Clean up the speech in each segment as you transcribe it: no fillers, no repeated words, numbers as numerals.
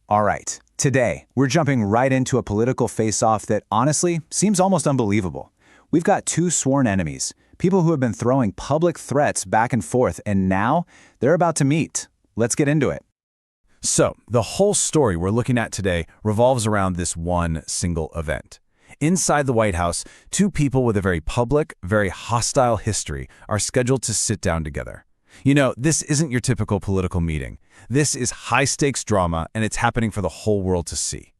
All right, today we're jumping right into a political face-off that honestly seems almost unbelievable. We've got two sworn enemies, people who have been throwing public threats back and forth, and now they're about to meet. Let's get into it. So, the whole story we're looking at today revolves around this one single event. Inside the White House, two people with a very public, very hostile history are scheduled to sit down together. You know, this isn't your typical political meeting. This is high-stakes drama, and it's happening for the whole world to see.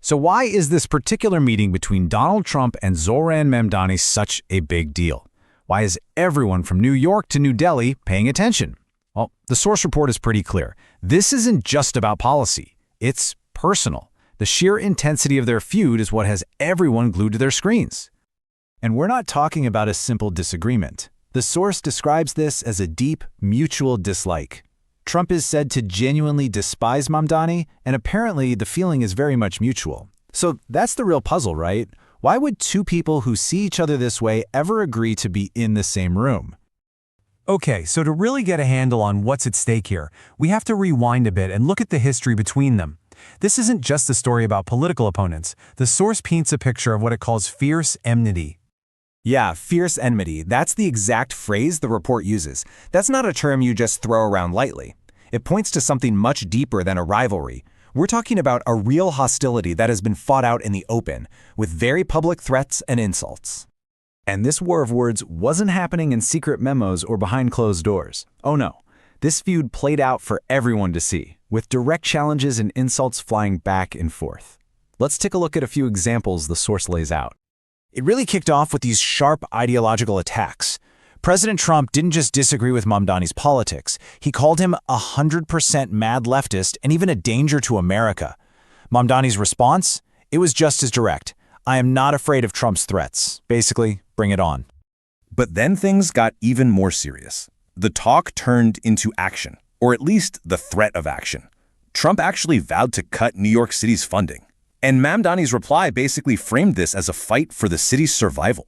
So why is this particular meeting between Donald Trump and Zohraan Mamdani such a big deal? Why is everyone from New York to New Delhi paying attention? Well, the source report is pretty clear. This isn't just about policy. It's personal. The sheer intensity of their feud is what has everyone glued to their screens. And we're not talking about a simple disagreement. The source describes this as a deep, mutual dislike. Trump is said to genuinely despise Mamdani, and apparently the feeling is very much mutual. So that's the real puzzle, right? Why would two people who see each other this way ever agree to be in the same room? Okay, so to really get a handle on what's at stake here, we have to rewind a bit and look at the history between them. This isn't just a story about political opponents. The source paints a picture of what it calls fierce enmity. Yeah, fierce enmity. That's the exact phrase the report uses. That's not a term you just throw around lightly. It points to something much deeper than a rivalry. We're talking about a real hostility that has been fought out in the open, with very public threats and insults. And this war of words wasn't happening in secret memos or behind closed doors. Oh no. This feud played out for everyone to see, with direct challenges and insults flying back and forth. Let's take a look at a few examples the source lays out. It really kicked off with these sharp ideological attacks. President Trump didn't just disagree with Mamdani's politics. He called him 100% mad leftist and even a danger to America. Mamdani's response? It was just as direct. I am not afraid of Trump's threats. Basically, bring it on. But then things got even more serious. The talk turned into action, or at least the threat of action. Trump actually vowed to cut New York City's funding. And Mamdani's reply basically framed this as a fight for the city's survival.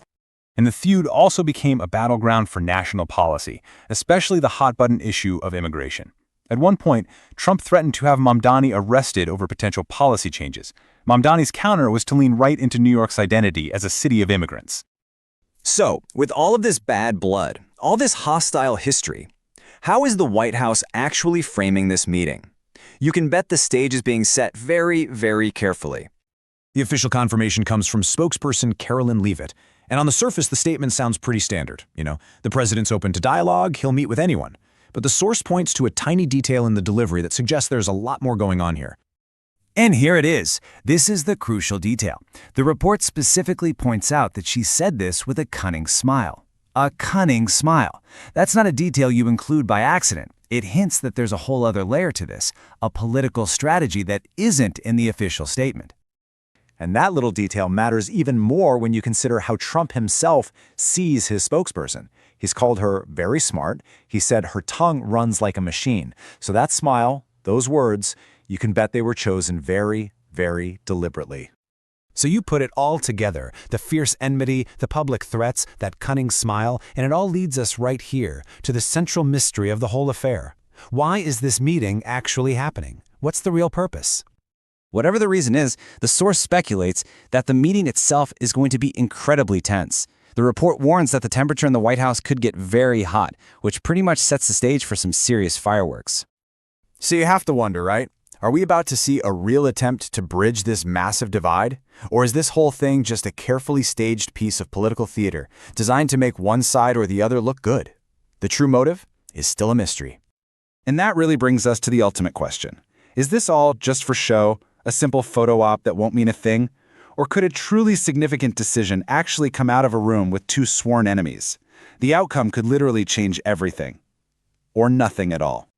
And the feud also became a battleground for national policy, especially the hot-button issue of immigration. At one point, Trump threatened to have Mamdani arrested over potential policy changes. Mamdani's counter was to lean right into New York's identity as a city of immigrants. So, with all of this bad blood, all this hostile history, how is the White House actually framing this meeting? You can bet the stage is being set very, very carefully. The official confirmation comes from spokesperson Carolyn Levitt, and on the surface the statement sounds pretty standard. The president's open to dialogue, he'll meet with anyone. But the source points to a tiny detail in the delivery that suggests there's a lot more going on here. And here it is. This is the crucial detail. The report specifically points out that she said this with a cunning smile. A cunning smile. That's not a detail you include by accident. It hints that there's a whole other layer to this, a political strategy that isn't in the official statement. And that little detail matters even more when you consider how Trump himself sees his spokesperson. He's called her very smart. He said her tongue runs like a machine. So that smile, those words, you can bet they were chosen very, very deliberately. So you put it all together, the fierce enmity, the public threats, that cunning smile, and it all leads us right here to the central mystery of the whole affair. Why is this meeting actually happening? What's the real purpose? Whatever the reason is, the source speculates that the meeting itself is going to be incredibly tense. The report warns that the temperature in the White House could get very hot, which pretty much sets the stage for some serious fireworks. So you have to wonder, right? Are we about to see a real attempt to bridge this massive divide? Or is this whole thing just a carefully staged piece of political theater designed to make one side or the other look good? The true motive is still a mystery. And that really brings us to the ultimate question. Is this all just for show, a simple photo op that won't mean a thing? Or could a truly significant decision actually come out of a room with two sworn enemies? The outcome could literally change everything. Or nothing at all.